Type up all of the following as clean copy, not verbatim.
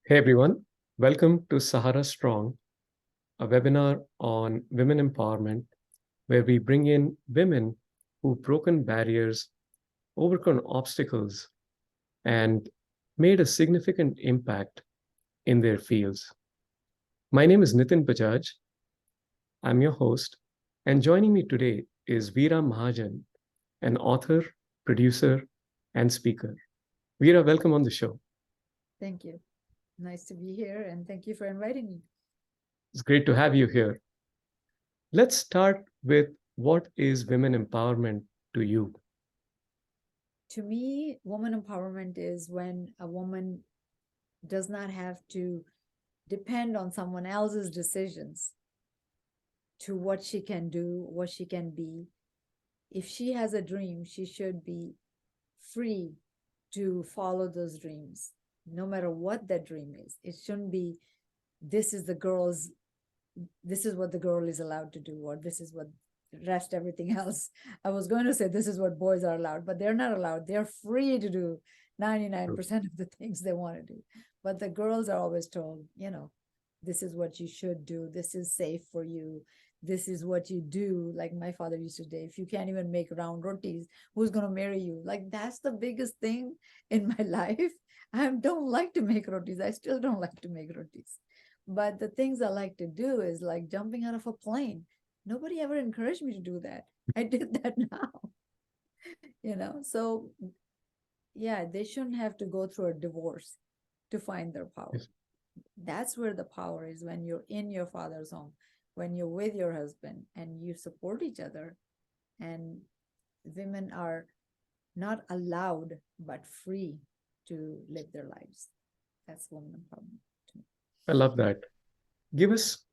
Hey everyone, welcome to Sahara Strong, a webinar on women empowerment, where we bring in women who've broken barriers, overcome obstacles, and made a significant impact in their fields. My name is Nitin Bajaj. I'm your host, and joining me today is Veera Mahajan, an author, producer, and speaker. Veera, welcome on the show. Thank you. Nice to be here, and thank you for inviting me. It's great to have you here. Let's start with what is women empowerment to you? To me, woman empowerment is when a woman does not have to depend on someone else's decisions to what she can do, what she can be. If she has a dream, she should be free to follow those dreams, no matter what that dream is. It shouldn't be, this is what the girl is allowed to do, or this is what rest everything else. I was going to say this is what boys are allowed, but they're not allowed. They're free to do 99% of the things they want to do. But the girls are always told, this is what you should do. This is safe for you. This is what you do. Like my father used to say, if you can't even make round rotis, who's going to marry you? Like that's the biggest thing in my life. I don't like to make rotis. I still don't like to make rotis. But the things I like to do is like jumping out of a plane. Nobody ever encouraged me to do that. I did that now. So yeah, they shouldn't have to go through a divorce to find their power. Yes. That's where the power is, when you're in your father's home, when you're with your husband and you support each other. And women are not allowed but free to live their lives. That's woman empowerment to me. I love that. Give us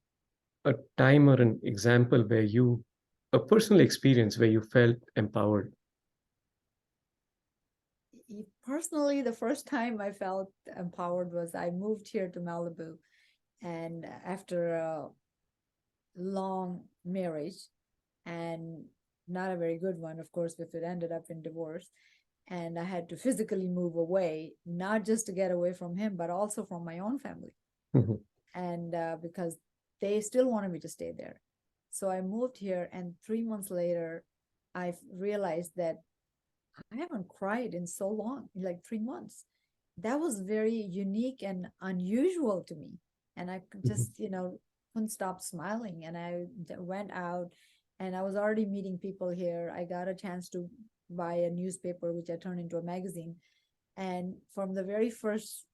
a time or an example where a personal experience where you felt empowered. Personally, the first time I felt empowered was I moved here to Malibu, and after a long marriage, and not a very good one, of course, if it ended up in divorce. And I had to physically move away, not just to get away from him, but also from my own family. Mhm. And because they still wanted me to stay there. So I moved here, and 3 months later, I realized that I haven't cried in so long, in like 3 months. That was very unique and unusual to me. And I could Mhm. just, couldn't stop smiling. And I went out, and I was already meeting people here. I got a chance to buy a newspaper, which I turned into a magazine. And from the very first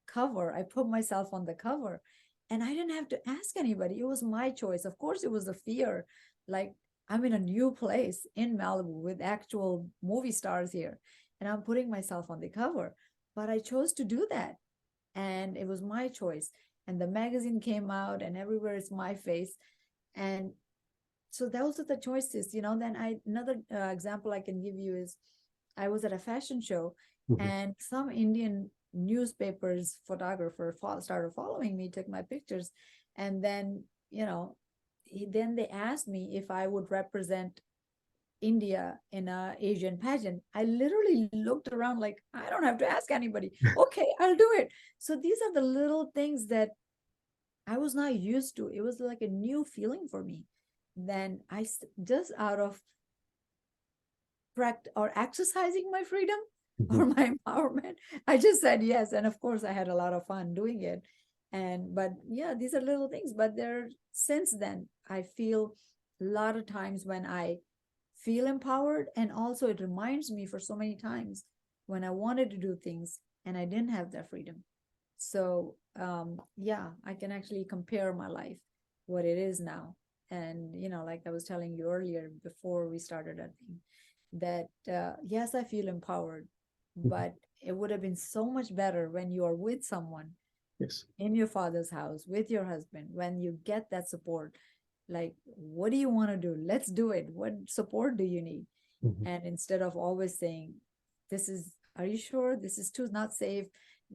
cover, I put myself on the cover, and I didn't have to ask anybody. It was my choice. Of course, it was a fear. Like, I'm in a new place in Malibu with actual movie stars here, and I'm putting myself on the cover. But I chose to do that, and it was my choice. And the magazine came out, and everywhere is my face. And so those are the choices. Then another example I can give you is I was at a fashion show, Mhm. and some Indian newspapers photographer started following me, took my pictures, and then then they asked me if I would represent India in a Asian pageant. I literally looked around like, I don't have to ask anybody. Okay, I'll do it. So these are the little things that I was not used to. It was like a new feeling for me. Then just out of practice or exercising my freedom or Mhm. my empowerment, I just said yes. And of course, I had a lot of fun doing it. But yeah, these are little things. But there, since then, I feel a lot of times when I feel empowered, and also it reminds me for so many times when I wanted to do things and I didn't have that freedom. So yeah, I can actually compare my life, what it is now. And like I was telling you earlier before we started, I think that yes, I feel empowered, Mhm. but it would have been so much better when you are with someone Yes. in your father's house with your husband, when you get that support. Like, what do you want to do? Let's do it. What support do you need? Mhm. And instead of always saying, are you sure this is too not safe?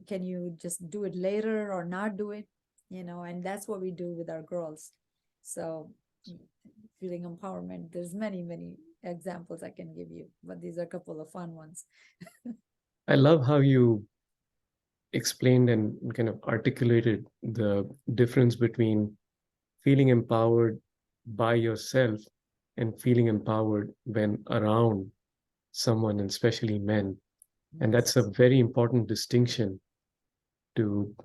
Can you just do it later or not do it? And that's what we do with our girls. So feeling empowerment, there's many, many examples I can give you, but these are a couple of fun ones. I love how you explained and kind of articulated the difference between feeling empowered by yourself and feeling empowered when around someone, and especially men. And that's a Yes. very important distinction to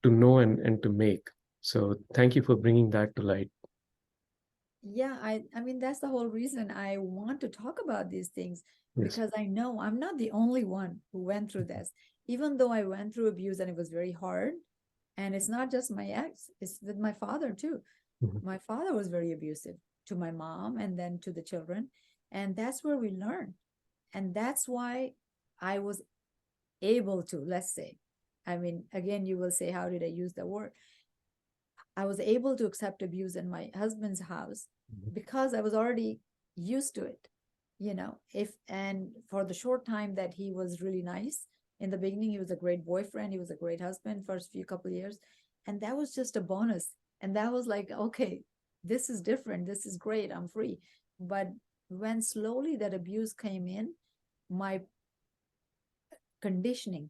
know and to make. So thank you for bringing that to light. Yeah, I mean that's the whole reason I want to talk about these things, Yes. because I know I'm not the only one who went through this. Even though I went through abuse and it was very hard, and it's not just my ex, it's with my father too. Mhm. My father was very abusive to my mom and then to the children, and that's where we learn. And that's why I was able to, let's say, I mean, again, you will say, how did I use the word? I was able to accept abuse in my husband's house Mhm. because I was already used to it. If and for the short time that he was really nice in the beginning, he was a great boyfriend, he was a great husband first few couple of years, and that was just a bonus. And that was like, okay, this is different, this is great, I'm free. But when slowly that abuse came in, my conditioning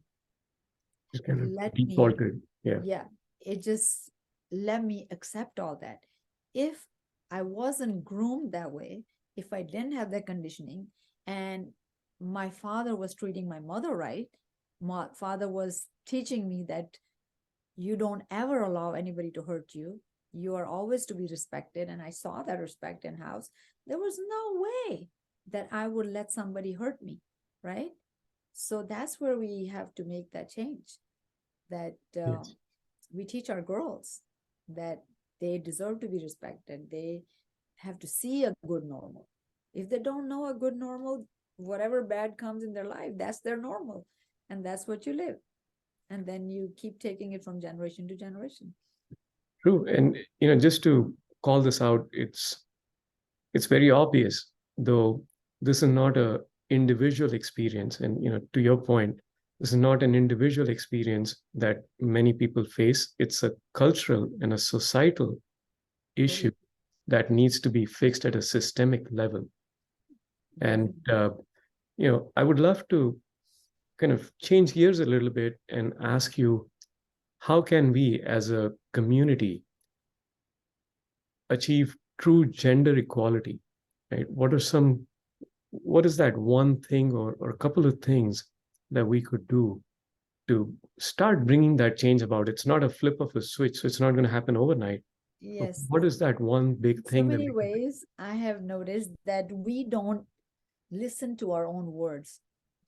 Just kind of let me, defaulted. Yeah. yeah, it just let me accept all that. If I wasn't groomed that way, if I didn't have that conditioning, and my father was treating my mother right, my father was teaching me that you don't ever allow anybody to hurt you, you are always to be respected, and I saw that respect in house, there was no way that I would let somebody hurt me, right? So that's where we have to make that change, that Yes. we teach our girls that they deserve to be respected. They have to see a good normal. If they don't know a good normal, whatever bad comes in their life, that's their normal. And that's what you live. And then you keep taking it from generation to generation. True. And just to call this out, it's very obvious, though this is not a individual experience. And to your point, this is not an individual experience that many people face. It's a cultural and a societal issue Very, that needs to be fixed at a systemic level. And very. I would love to kind of change gears a little bit and ask you, how can we as a community achieve true gender equality, right? What is that one thing or a couple of things that we could do to start bringing that change about? It's not a flip of a switch, so it's not going to happen overnight. But Yes. what is that one big So thing that many we can do? ways I have noticed that we don't listen to our own words.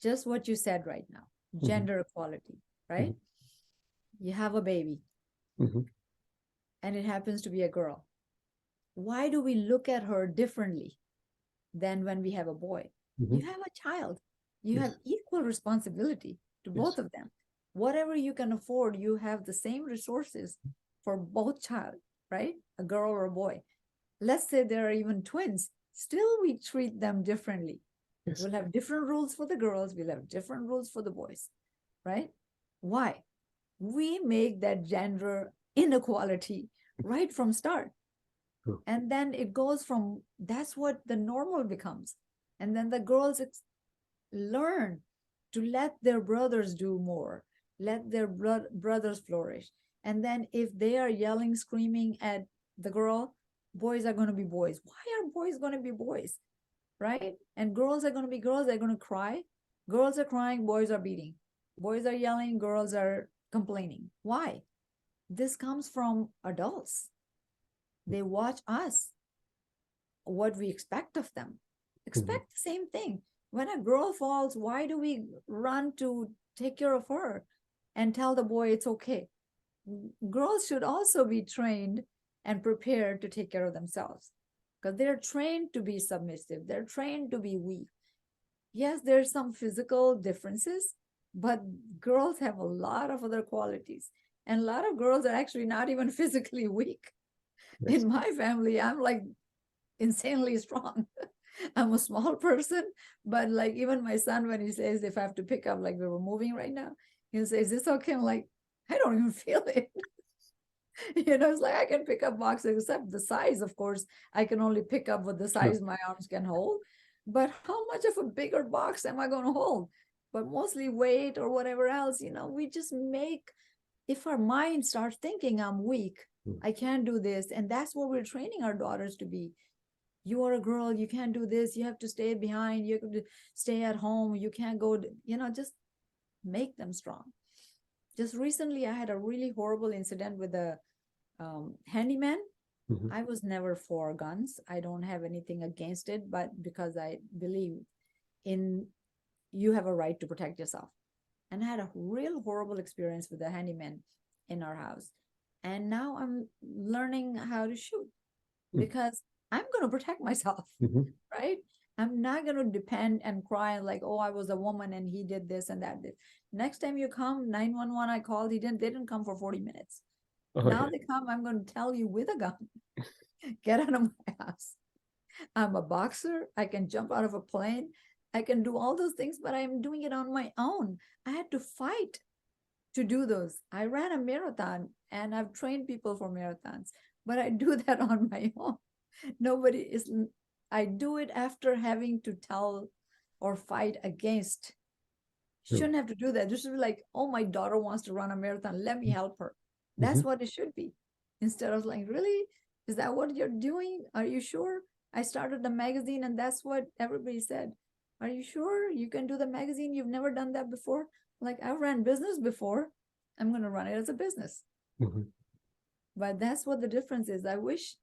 Just what you said right now, Mhm, gender equality, mhm, right? You have a baby mhm, and it happens to be a girl. Why do we look at her differently than when we have a boy? mhm. You have a child, you have Yes, equal responsibility to yes, both of them. Whatever you can afford, you have the same resources for both child, right? A girl or a boy. Let's say there are even twins, still we treat them differently. yes. We'll have different rules for the girls, we'll have different rules for the boys, right? Why? We make that gender inequality right from start. True. And then it goes from that's what the normal becomes. And then the girls learn to let their brothers do more, let their brothers flourish. And then if they are yelling, screaming at the girl, boys are going to be boys. Why are boys going to be boys? Right? And girls are going to be girls, they're going to cry. Girls are crying, boys are beating. Boys are yelling, girls are complaining. Why? This comes from adults. They watch us, what we expect of them. Mhm. Expect the same thing. When a girl falls, why do we run to take care of her and tell the boy it's okay? Girls should also be trained and prepared to take care of themselves because they're trained to be submissive, they're trained to be weak. Yes, there's some physical differences, but girls have a lot of other qualities. And a lot of girls are actually not even physically weak. Yes. In my family, I'm like insanely strong. I'm a small person, but like even my son, when he says if I have to pick up, like we were moving right now, he'll say, "Is this okay?" I'm like, I don't even feel it. It's like I can pick up boxes, except the size, of course, I can only pick up what the Sure. size my arms can hold. But how much of a bigger box am I going to hold? but mostly weight or whatever else, we just make, if our mind starts thinking I'm weak, I can't do this. And that's what we're training our daughters to be. You are a girl, you can't do this, you have to stay behind, you have to stay at home, you can't go, just make them strong. Just recently, I had a really horrible incident with a handyman. I was never for guns. I don't have anything against it, but because I believe in you have a right to protect yourself. And I had a real horrible experience with a handyman in our house. And now I'm learning how to shoot because I'm going to protect myself, right? I'm not going to depend and cry like, oh, I was a woman and he did this and that. Next time you come, 911, I called, they didn't come for 40 minutes. Now they come, I'm going to tell you with a gun, get out of my house. I'm a boxer. I can jump out of a plane. I can do all those things, but I'm doing it on my own. I had to fight to do those. I ran a marathon and I've trained people for marathons, but I do that on my own. I do it after having to tell or fight against. Shouldn't have to do that. This should be like, oh, my daughter wants to run a marathon. Let me help her. That's what it should be. Instead of like, really? Is that what you're doing? Are you sure? I started the magazine and that's what everybody said. Are you sure you can do the magazine? You've never done that before? Like, I ran business before. I'm going to run it as a business. But that's what the difference is. I wish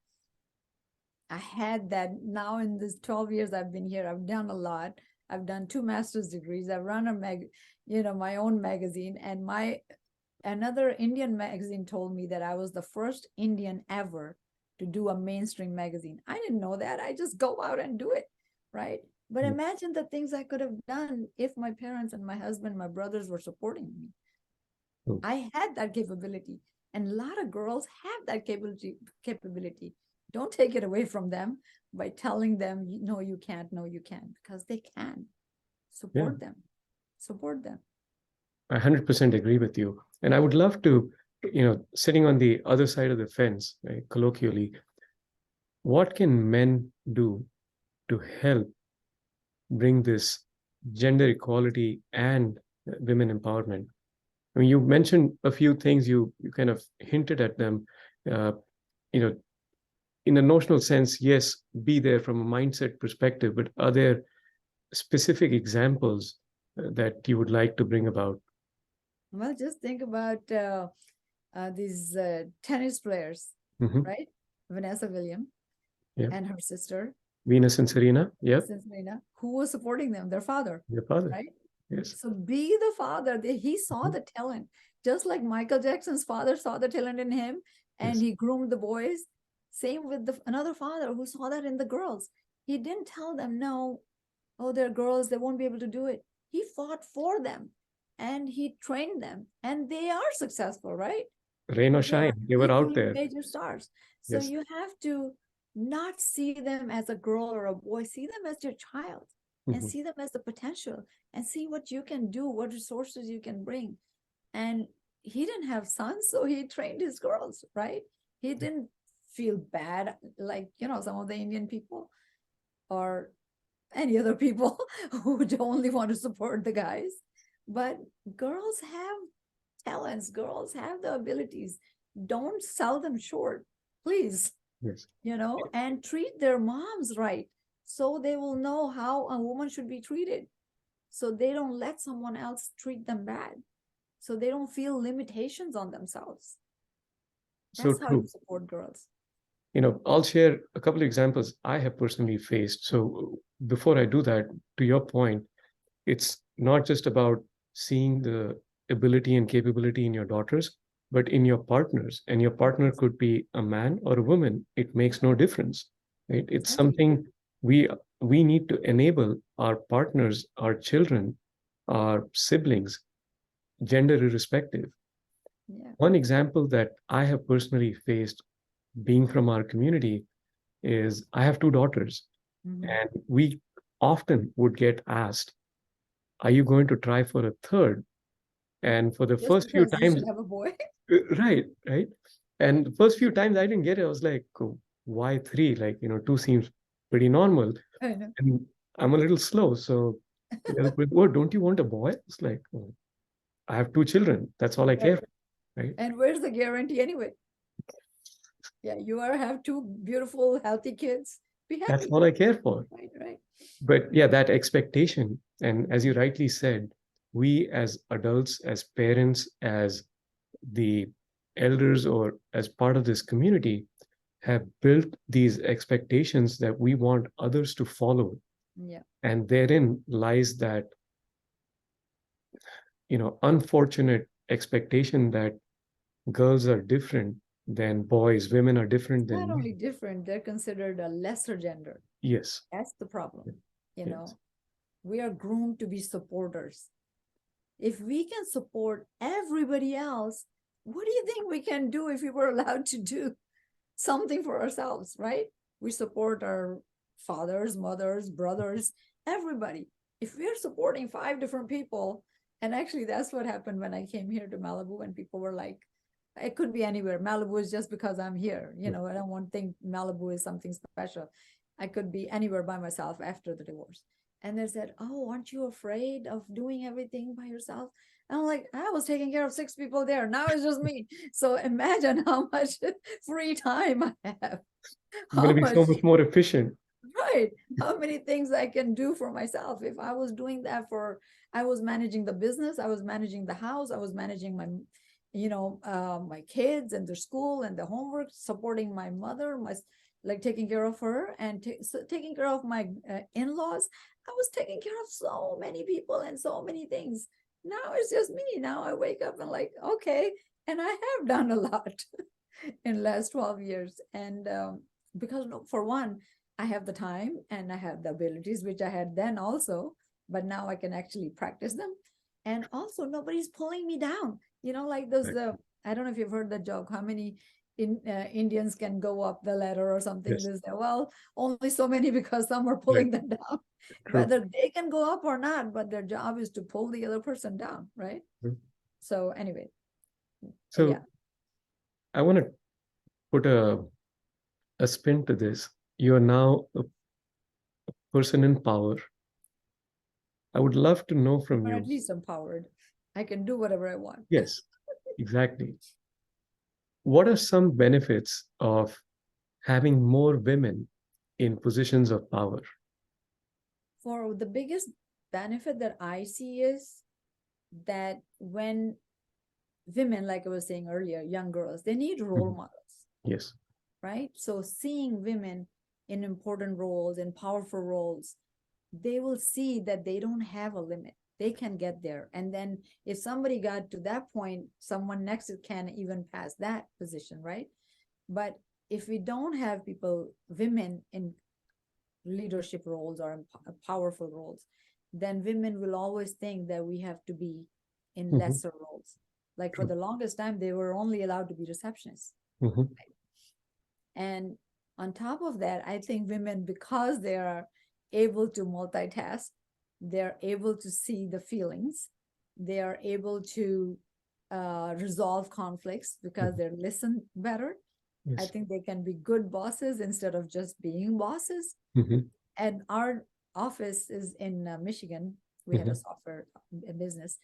I had that. Now in this 12 years I've been here, I've done a lot. I've done 2 master's degrees. I've run my own magazine, and another Indian magazine told me that I was the first Indian ever to do a mainstream magazine. I didn't know that. I just go out and do it, right? But imagine the things I could have done if my parents and my husband, my brothers were supporting me. I had that capability, and a lot of girls have that capability. Don't take it away from them by telling them, no, you can't, because they can. Support them. I 100% agree with you. And I would love to, sitting on the other side of the fence, right, colloquially, what can men do to help bring this gender equality and women empowerment? I mean, you mentioned a few things, you kind of hinted at them, in a notional sense, yes, be there from a mindset perspective, but are there specific examples that you would like to bring about? Well, just think about these tennis players, right? Vanessa Williams and her sister. Venus and Serena, who was supporting them? Their father. Right? Yes. So be the father. He saw the talent, just like Michael Jackson's father saw the talent in him, and he groomed the boys. Same with another father who saw that in the girls. He didn't tell them, no, oh, they're girls, they won't be able to do it. He fought for them and he trained them, and they are successful, right? Rain or shine, they were out there. Major stars. So you have to not see them as a girl or a boy, see them as your child and see them as the potential and see what you can do, what resources you can bring. And he didn't have sons, so he trained his girls, right? He didn't feel bad like, some of the Indian people or any other people who only want to support the guys. But girls have talents, girls have the abilities. Don't sell them short, please. And treat their moms right, so they will know how a woman should be treated, so they don't let someone else treat them bad, so they don't feel limitations on themselves. That's how you support girls. I'll share a couple of examples I have personally faced. So before I do that, to your point, it's not just about seeing the ability and capability in your daughters, but in your partners. And your partner could be a man or a woman. It makes no difference, right? It's something we need to enable our partners, our children, our siblings, gender irrespective. One example that I have personally faced, being from our community, is I have 2 daughters, and we often would get asked, are you going to try for a third? And for the first few times, you should have a boy. right. And the first few times I didn't get it. I was like, oh, why 3? Like, 2 seems pretty normal. I know. And I'm a little slow. So The other person, oh, don't you want a boy? It's like, oh, I have two children. That's all I care Right. for, right? And where's the guarantee anyway? Yeah, you are have two beautiful, healthy kids. Be That's happy. all I care for. Right, right. But yeah, that expectation, and as you rightly said, we as adults, as parents, as the elders, or as part of this community, have built these expectations that we want others to follow. Yeah. And therein lies that, unfortunate expectation that girls are different than boys, women are different Not than only men. different, they're considered a lesser gender. Yes. That's the problem. You Yes. know, we are groomed to be supporters. If we can support everybody else, what do you think we can do if we were allowed to do something for ourselves, right? We support our fathers, mothers, brothers, everybody. If we're supporting 5 different people, and actually that's what happened when I came here to Malibu, and people were like, it could be anywhere. Malibu is just because I'm here. You know, I don't want to think Malibu is something special. I could be anywhere by myself after the divorce. And they said, oh, aren't you afraid of doing everything by yourself? And I'm like, I was taking care of 6 people there. Now it's just me. So imagine how much free time I have. You're going How to be much, so much more efficient. right? How many things I can do for myself. If I was doing that for, I was managing the business, I was managing the house, I was managing my, my kids and their school and the homework, supporting my mother, like taking care of her and taking care of my in-laws. I was taking care of so many people and so many things. Now it's just me. Now I wake up and like, okay, and I have done a lot in last 12 years. And because for one, I have the time and I have the abilities, which I had then also, but now I can actually practice them. And also nobody's pulling me down. Like those, Right. I don't know if you've heard the joke, how many Indians can go up the ladder or something. Yes. They say, well, only so many because some are Right. pulling them down. True. Whether they can go up or not, but their job is to pull the other person down, right? True. So anyway, yeah. So I want to put a spin to this. You are now a person in power. I would love to know from Or at you. least empowered. I can do whatever I want. Yes, exactly. What are some benefits of having more women in positions of power? For the biggest benefit that I see is that when women, like I was saying earlier, young girls, they need role Mhm. models, Yes. right? So seeing women in important roles, in powerful roles, they will see that they don't have a limit. They can get there. And then if somebody got to that point, someone next can even pass that position, right? But if we don't have women in leadership roles or in powerful roles, then women will always think that we have to be in Hmm. lesser roles. Like for True. the longest time, they were only allowed to be receptionists. Hmm. And on top of that, I think women, because they are able to multitask, they're able to see the feelings, they are able to resolve conflicts because they're listened better. I Yes. think they can be good bosses instead of just being bosses. Hmm. And our office is in Michigan. We had a Hmm. software business.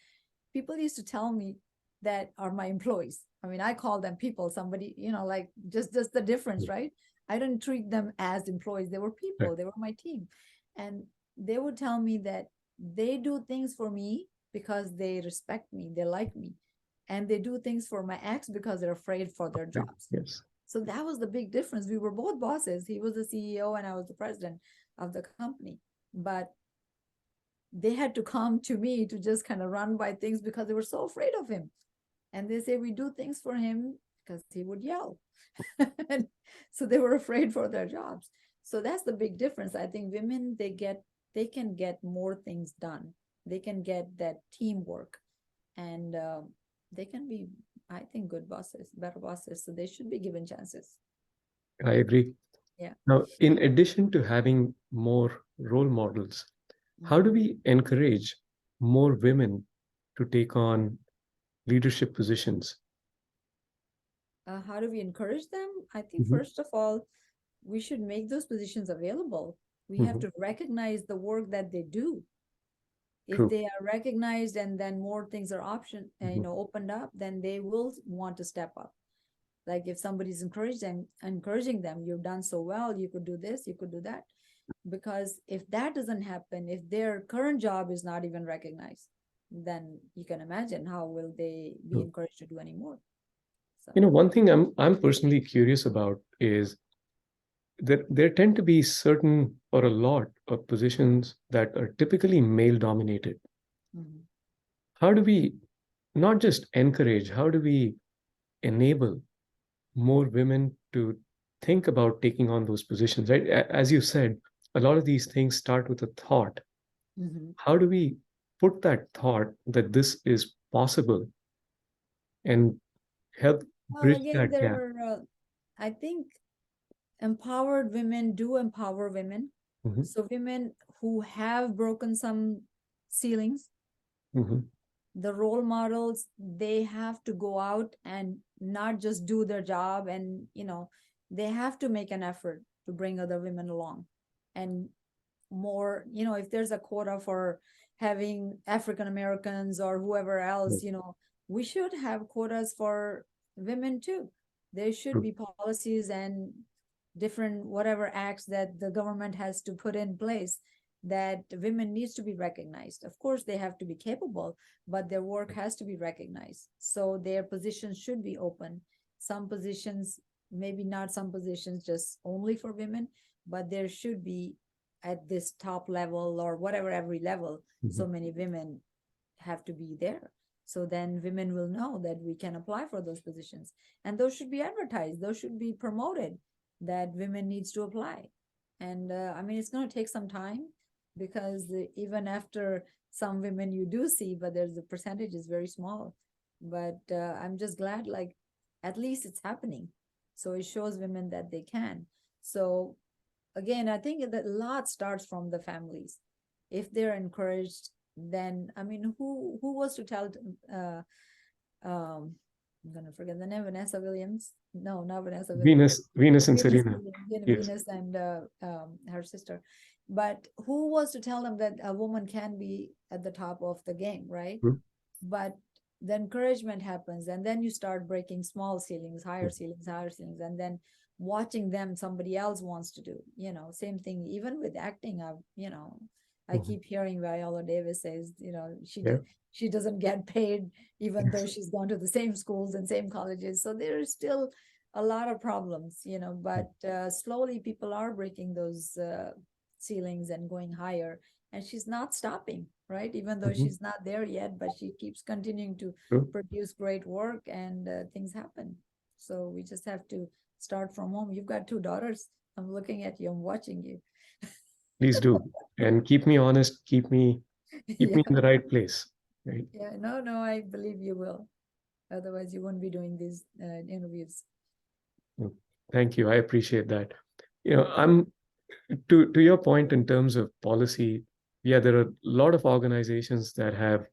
People used to tell me that are my employees. I mean, I call them people, somebody, like just the difference, right? I didn't treat them as employees. They were Right. people, they were my team. And they would tell me that they do things for me because they respect me, they like me. And they do things for my ex because they're afraid for their Right. jobs. Yes. So that was the big difference. We were both bosses. He was the CEO and I was the president of the company. But they had to come to me to just kind of run by things because they were so afraid of him. And they say we do things for him because he would yell. So they were afraid for their jobs. So that's the big difference. I think women, they can get more things done. They can get that teamwork, and they can be, I think, good bosses, better bosses. So they should be given chances. I agree. Yeah. Now, in addition to having more role models, how do Mhm. we encourage more women to take on leadership positions? How do we encourage them? I think Hmm. first of all, we should make those positions available. We have Hmm. to recognize the work that they do. If True. they are recognized and then more things are Mhm. opened up, then they will want to step up. Like if somebody's encouraging them, you've done so well, you could do this, you could do that. Because if that doesn't happen, if their current job is not even recognized, then you can imagine how will they be True. encouraged to do any more. So One thing I'm personally curious about is there tend to be certain or a lot of positions that are typically male dominated. mhm. How do we not just encourage, how do we enable more women to think about taking on those positions, right? As you said, a lot of these things start with a thought. Mhm. How do we put that thought that this is possible and help Well, bridge again, that there gap? are, I think, empowered women do empower women. Mhm, So women who have broken some ceilings, mhm, the role models, they have to go out and not just do their job, and they have to make an effort to bring other women along. And more, if there's a quota for having African Americans or whoever yeah, else, we should have quotas for women too. There should true. be policies and different whatever acts that the government has to put in place, that women needs to be recognized. Of course they have to be capable, but their work has to be recognized, so their positions should be open. Some positions, maybe not some positions just only for women, but there should be at this top level or whatever, every level, so Mhm, many women have to be there. So then women will know that we can apply for those positions, and those should be advertised, those should be promoted, that women needs to apply. And I mean, it's going to take some time, because even after some women you do see, but there's the percentage is very small. But I'm just glad, like, at least it's happening, so it shows women that they can. So again, I think that a lot starts from the families. If they're encouraged, then I mean, who was to tell? Uh, I'm gonna forget the name. Vanessa Williams? No, not Vanessa Williams. Venus and Venus Serena. Williams, Yes. Venus and her sister. But who was to tell them that a woman can be at the top of the game, right? True. But the encouragement happens, and then you start breaking small ceilings, Yeah. higher ceilings, and then watching them, somebody else wants to do, same thing. Even with acting, I Mhm. keep hearing Viola Davis says, Yeah. she doesn't get paid, even though she's gone to the same schools and same colleges. So there is still a lot of problems, but slowly people are breaking those ceilings and going higher, and she's not stopping, right? Even though Mhm. she's not there yet, but she keeps continuing to True. produce great work, and things happen. So we just have to start from home. You've got two daughters. I'm looking at you, I'm watching you. Please do. And keep me honest, keep me Yeah, in the right place. Right. yeah, no, I believe you will. Otherwise you won't be doing these interviews. Mm. Thank you. I appreciate that. I'm to your point in terms of policy, yeah, there are a lot of organizations that have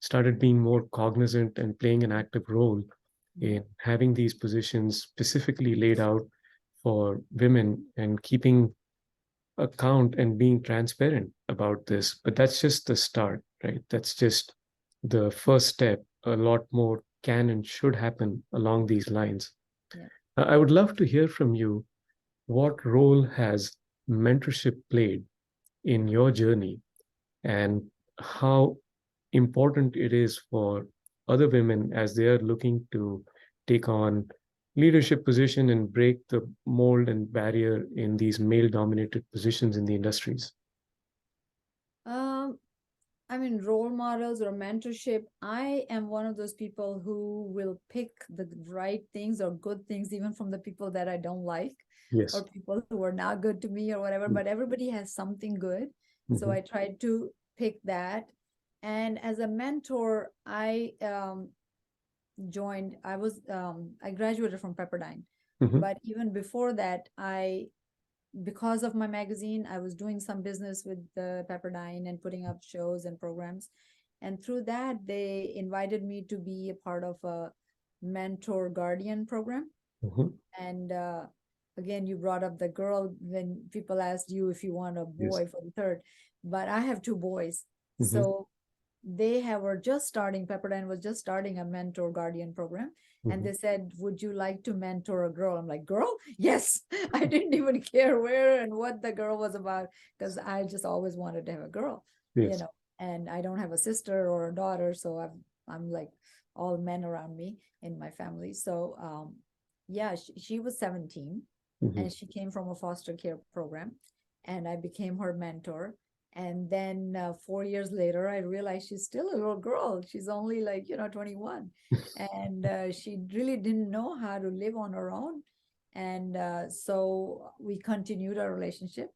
started being more cognizant and playing an active role Mhm. in having these positions specifically laid out for women and keeping account and being transparent about this. But that's just the start, right? That's just the first step. A lot more can and should happen along these lines. Yeah. I would love to hear from you. What role has mentorship played in your journey, and how important it is for other women as they are looking to take on leadership position and break the mold and barrier in these male dominated positions in the industries? Um, I mean, role models or mentorship, I am one of those people who will pick the right things or good things, even from the people that I don't like, or Yes. people who are not good to me or whatever, but everybody has something good. So Mm-hmm. I try to pick that. And as a mentor, I graduated from Pepperdine. Mm-hmm. But even before that, because of my magazine, I was doing some business with the Pepperdine and putting up shows and programs. And through that, they invited me to be a part of a mentor guardian program. Mm-hmm. And again, you brought up the girl when people asked you if you want a Yes. boy for the third, but I have two boys. Mm-hmm. So were just starting, Pepperdine was just starting a mentor guardian program. And Mhm. they said, would you like to mentor a girl? I'm like, girl? Yes. I didn't even care where and what the girl was about, because I just always wanted to have a girl, Yes. and I don't have a sister or a daughter. So I'm like all men around me in my family. So yeah, she was 17 Mhm. and she came from a foster care program, and I became her mentor. And then 4 years later, I realized she's still a little girl. She's only like, 21. And she really didn't know how to live on her own. And so we continued our relationship.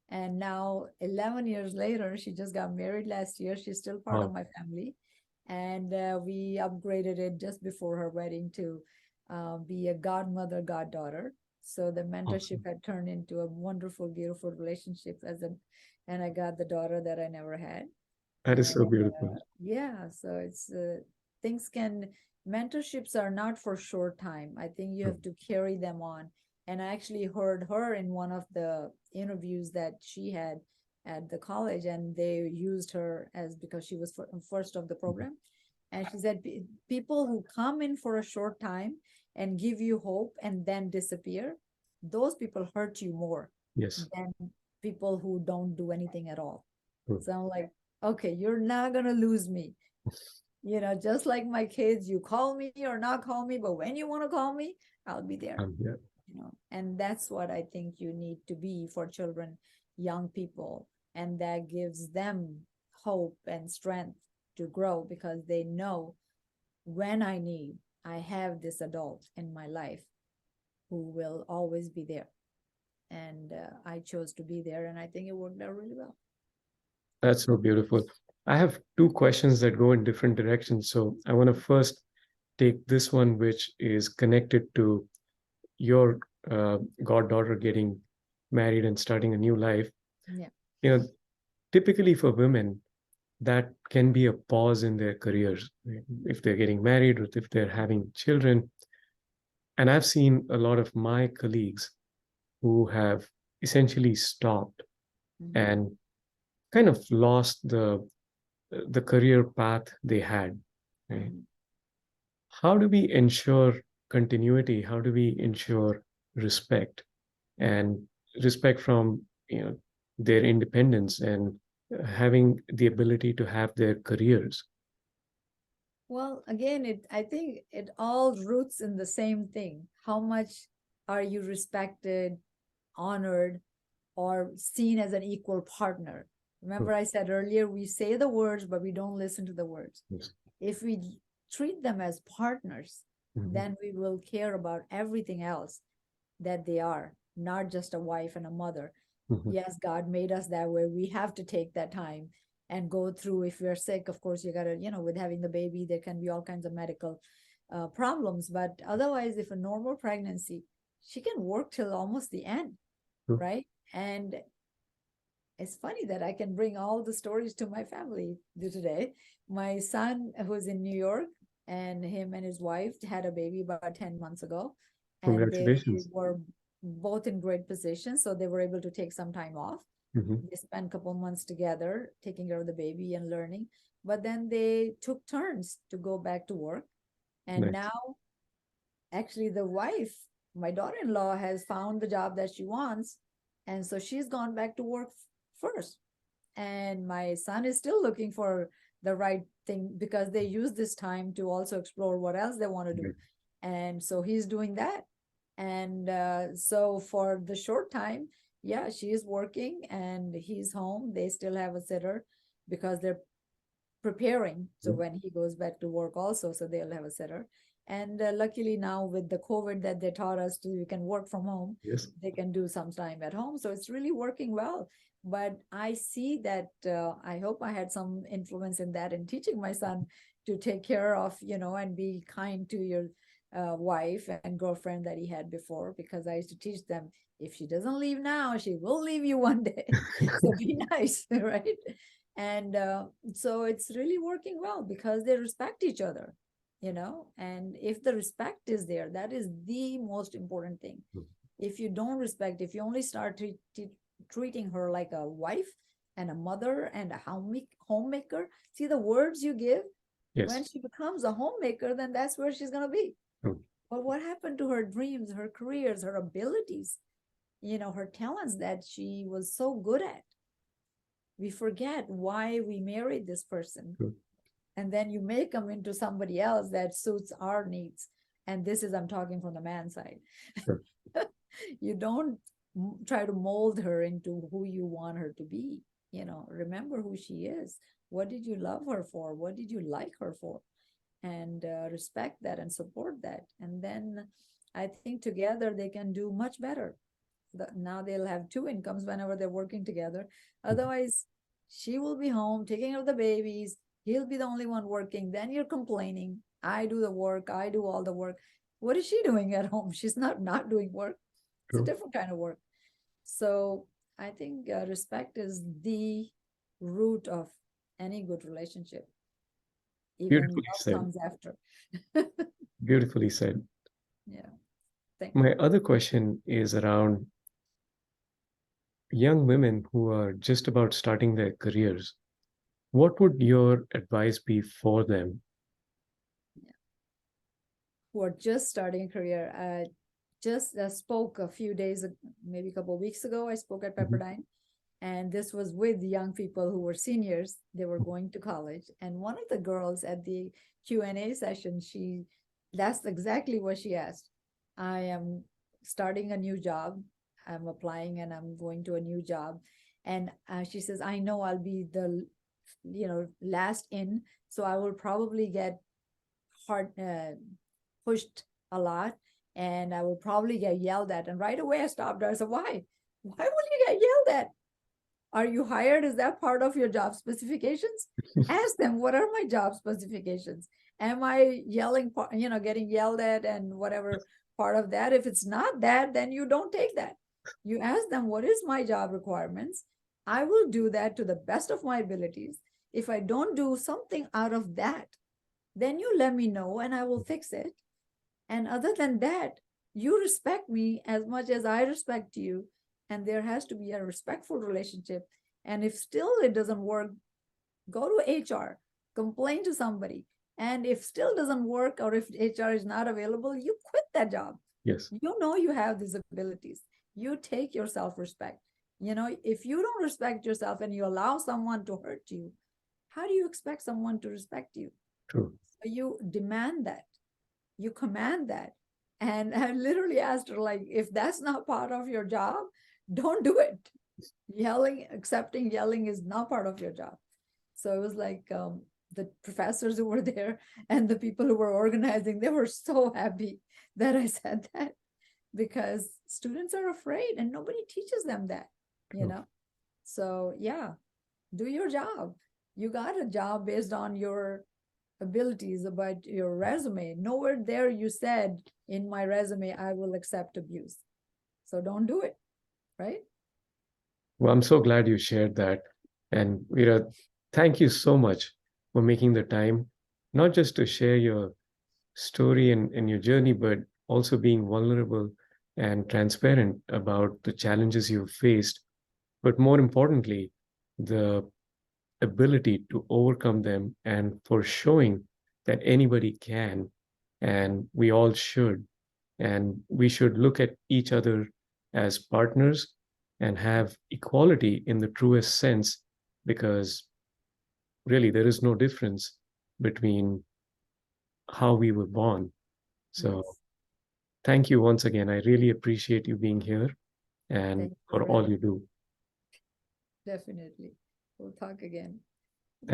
And now, 11 years later, she just got married last year. She's still part of Wow. my family. And we upgraded it just before her wedding to be a godmother, goddaughter. So the mentorship Awesome. had turned into a wonderful, beautiful relationship and I got the daughter that I never had. That is And so beautiful. yeah, so it's things can mentorships are not for short time. I think you True. have to carry them on. And I actually heard her in one of the interviews that she had at the college, and they used her as because she was first of the Mhm. program. And she said, People who come in for a short time and give you hope and then disappear, those people hurt you more Yes. than people who don't do anything at all." True. So I'm like, okay, you're not going to lose me. Just like my kids, you call me or not call me, but when you want to call me, I'll be there. Yeah. And that's what I think you need to be for children, young people. And that gives them hope and strength to grow because they know when I have this adult in my life who will always be there. And I chose to be there, and I think it worked out really well. That's so beautiful. I have two questions that go in different directions. So I want to first take this one, which is connected to your goddaughter getting married and starting a new life. Yeah. You know, typically for women, that can be a pause in their careers, right? If they're getting married or if they're having children. And I've seen a lot of my colleagues who have essentially stopped Mhm. and kind of lost the career path they had. Right? Mhm. How do we ensure continuity? How do we ensure respect and respect from their independence and having the ability to have their careers? Well, again, I think it all roots in the same thing. How much are you respected, honored, or seen as an equal partner? Hmm. Remember, I said earlier, we say the words, but we don't listen to the words. Yes. If we treat them as partners, Mhm. then we will care about everything else that they are, not just a wife and a mother. Mhm. Yes, God made us that way. We have to take that time and go through. If you're sick, of course, you got to, with having the baby, there can be all kinds of medical problems. But otherwise, if a normal pregnancy, she can work till almost the end, True. right? And it's funny that I can bring all the stories to my family today. My son, who's in New York, and him and his wife had a baby about 10 months ago, and they Congratulations. were both in great positions, so they were able to take some time off. Mhm. They spent a couple months together taking care of the baby and learning, but then they took turns to go back to work. And Nice. now, actually, the wife, my daughter-in-law, has found the job that she wants, and so she's gone back to work first. And my son is still looking for the right thing because they use this time to also explore what else they want to do. Right. And so he's doing that. And so for the short time, yeah, she is working and he's home. They still have a sitter because they're preparing. So Mhm. when he goes back to work also, so they'll have a sitter. And luckily now with the COVID that they taught us to, you can work from home. Yes. They can do some time at home. So it's really working well. But I see that I hope I had some influence in that in teaching my son to take care of, and be kind to your wife and girlfriend that he had before, because I used to teach them, if she doesn't leave now, she will leave you one day. So be nice, right? And so it's really working well because they respect each other, and if the respect is there, that is the most important thing. If you don't respect, if you only start treating her like a wife and a mother and a homemaker. See the words you give? When Yes. she becomes a homemaker, then that's where she's going to be. True. But what happened to her dreams, her careers, her abilities, her talents that she was so good at? We forget why we married this person. True. And then you make them into somebody else that suits our needs. And this is, I'm talking from the man side. Sure. You don't try to mold her into who you want her to be. Remember who she is. What did you love her for? What did you like her for? And respect that and support that. And then I think together they can do much better. Now they'll have two incomes whenever they're working together. Otherwise, she will be home taking care of the babies. He'll be the only one working. Then you're complaining. I do the work. I do all the work. What is she doing at home? She's not doing work. It's True. a different kind of work. So I think respect is the root of any good relationship. Even Beautifully love said. comes after. Beautifully said. Yeah. Thank you. My other question is around young women who are just about starting their careers. What would your advice be for them? Who are just starting a career. I just spoke a few days, maybe a couple of weeks ago. I spoke at Pepperdine, and this was with young people who were seniors. They were going to college, and one of the girls at the Q&A session, that's exactly what she asked. I am starting a new job. I'm applying and I'm going to a new job. And she says, I know I'll be the, last in. So I will probably get pushed a lot, and I will probably get yelled at. And right away I stopped her. I said, why? Why will you get yelled at? Are you hired? Is that part of your job specifications? Ask them, what are my job specifications? Am I yelling, getting yelled at and whatever part of that? If it's not that, then you don't take that. You ask them, what is my job requirements? I will do that to the best of my abilities. If I don't do something out of that, then you let me know and I will fix it. And other than that, you respect me as much as I respect you. And there has to be a respectful relationship. And if still it doesn't work, go to HR, complain to somebody. And if still doesn't work, or if HR is not available, you quit that job. Yes. You have these abilities. You take your self-respect. If you don't respect yourself and you allow someone to hurt you, how do you expect someone to respect you? True. So you demand that. You command that. And I literally asked her, like, if that's not part of your job, don't do it. Accepting yelling is not part of your job. So it was like the professors who were there and the people who were organizing, they were so happy that I said that, because students are afraid and nobody teaches them that, So yeah, do your job. You got a job based on your abilities, about your resume. Nowhere there you said, in my resume, I will accept abuse. So don't do it, right? Well, I'm so glad you shared that. And Veera, thank you so much for making the time, not just to share your story and your journey, but also being vulnerable and transparent about the challenges you've faced. But more importantly, the ability to overcome them, and for showing that anybody can and we all should. And we should look at each other as partners and have equality in the truest sense, because really there is no difference between how we were born. So Yes. thank you once again. I really appreciate you being here and Thank you for for all having you do. me. Definitely. We'll talk again.